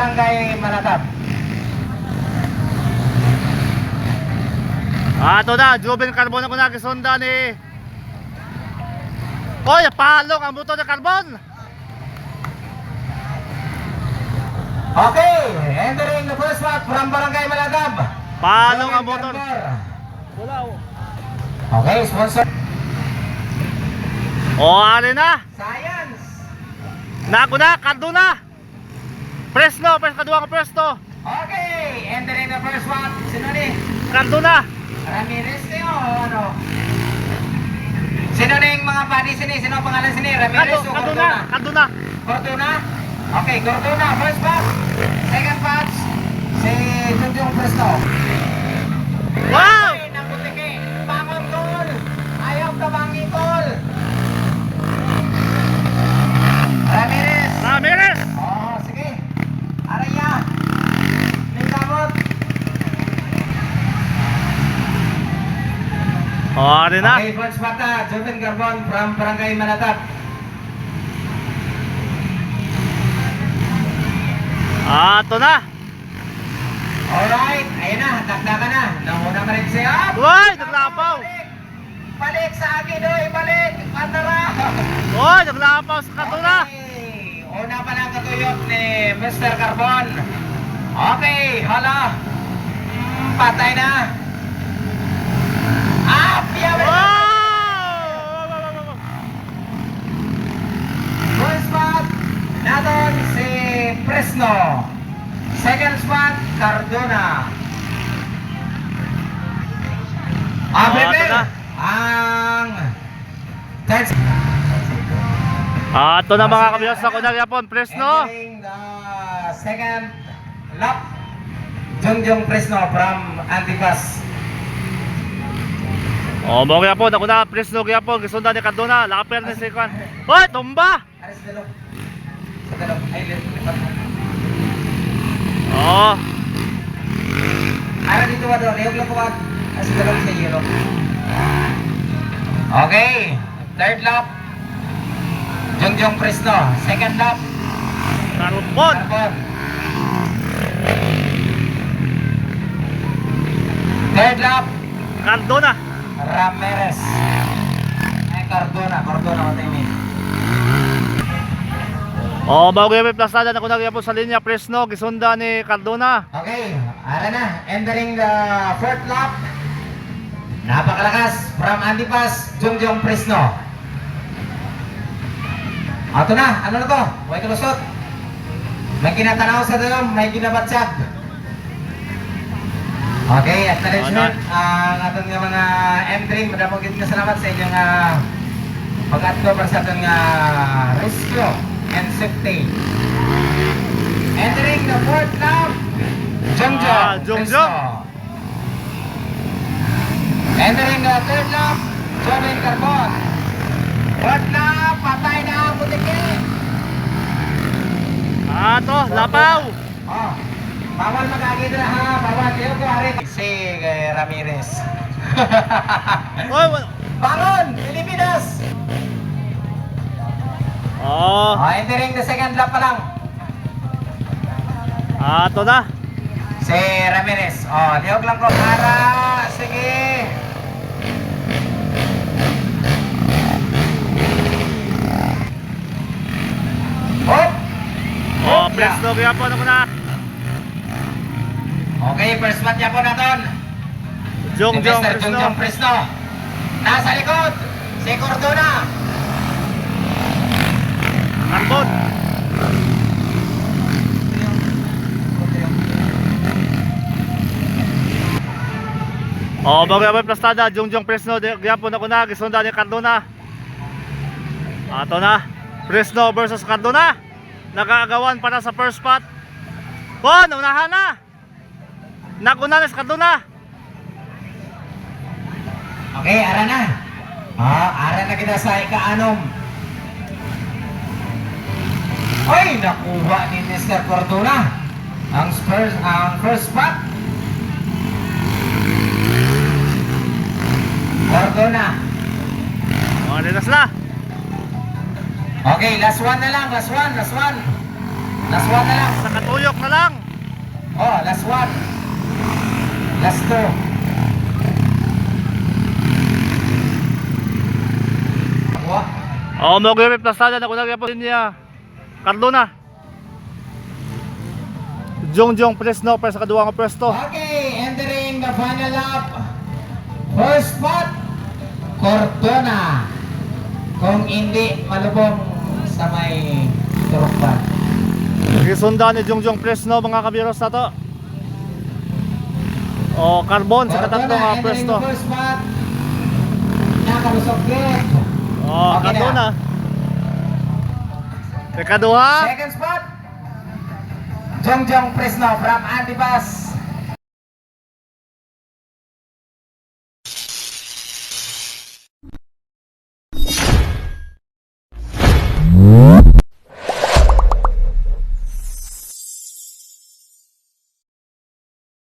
Barangay Manatab. Ito na, Juven Carbon ako na kisunda ni. Oy, palong ang buto ng carbon. Okay, entering the first spot from Barangay Manatab. Palong ang motor. Wala. Okay, sponsor. Ali na. Science. Nago na, Cardo na. Presto, kadua ka presto. Okay, entering the first spot. Sino ni? Cardo na. Ramirez ni o ano? Sino na yung mga body sini? Sino ang pangalan sini? Ramirez o Cordona? Cardona. Cordona? Okay, Cordona, first batch. Second batch, si Junjung Presto. Wow! Okay, nakutiki. Bangon tol. Ayaw ka bangi tol. Ramirez. Ramirez. Oh, sige. Araya. Lingkamot. Ali na. Okay, first batch na. Juven Carbon from Barangay Manatab. Ito na. Alright, ayun na, dagdagan na. Nauna ka rin siya. Uy, naglapaw. Balik sa akin, oy, balik. Pandara. Uy, naglapaw sa Cardona. Okay, una pa lang katuyot ni Mr. Carbon. Okay, hala. Patay na. Piyaw. First spot, natin si Fresno. Second spot, Cardona. Prepare ang third spot. Ito na mga kabiyos sa kunang yapon, Presto. Entering the second lap, Junjung Fresno from Antipas. Mga yapon, ako na, Presto yapon, kisunda ni Cardona, laper ni Sekwan. Uy, tumba. Aris dalog. Sa dalog. Ay, lipat mo. Ara dito ba doon? Iyog lang kuwag. Aris dalog sa yellow. Okay. Third lap. Junjung Fresno. Second lap. Carbon. Carbon. Third lap. Cardona. Ramirez. Cardona. Cardona ko tayo. Bago yung plastada na kunang yapon sa linya, Presto, kisunda ni Cardona. Okay. Ara na. Entering the fourth lap. Napakalakas. From Antipas, Junjung Fresno. Ato na. Ano na to? Huwag kalusot. May kinatanaw sa dalom. May ginabatsag. Okay, acknowledgement ang atong nga mga entering. Madamogit nga salamat sa inyong pag-atto para sa atong rescue and safety. Entering the fourth lap, Junjung Junjung. Fresno. Entering the third lap, Juven Carbon. Fourth lap, patay na ang butiki. Lapaw. Bawal mag-agit na ha, bawal kayo ko harin. Si Ramirez. Bangon, Pilipinas! Entering the second lap pa lang. Ito na. Si Ramirez. Liyog lang ko. Para, sige. Hop! Presto yapon ako na. Okay, first spot niya po natin. Junjung Mr. Junjung Fresno. Nasa likod, si Cordona. Carbon. Bago yung plastada, Junjung Fresno, yapon ako na, kisunda ni Cardona. Ito na, Fresno versus Cardona. Nakaagawan para sa first spot. Unahan na. Nakuna na sa Cardona. Okay, ara na. Ara na kita sa ika-anom. Ay, nakuha ni Mr. Cordona ang first spot. Cordona. Linas na. Okay, last one na lang, last one. Last one na lang. Sa katuyok na lang. Oh, last one. Last two. Wah. Oo, mag-replastada na ko nagyapon niya. Cardona. Jongjong Fresno para sa kaduwa nga pwesto. Okay, entering the final lap. First spot, Cardona. Kung hindi malubong sa may turokban. Isundan ni Jongjong Fresno mga kabiros na to. O, Carbon sa katatlo nga entering pwesto. the first spot. Nakalusok good. O, Okay Cardona. na. Ikaduha. Second spot, Jongjong Fresno from Antibas.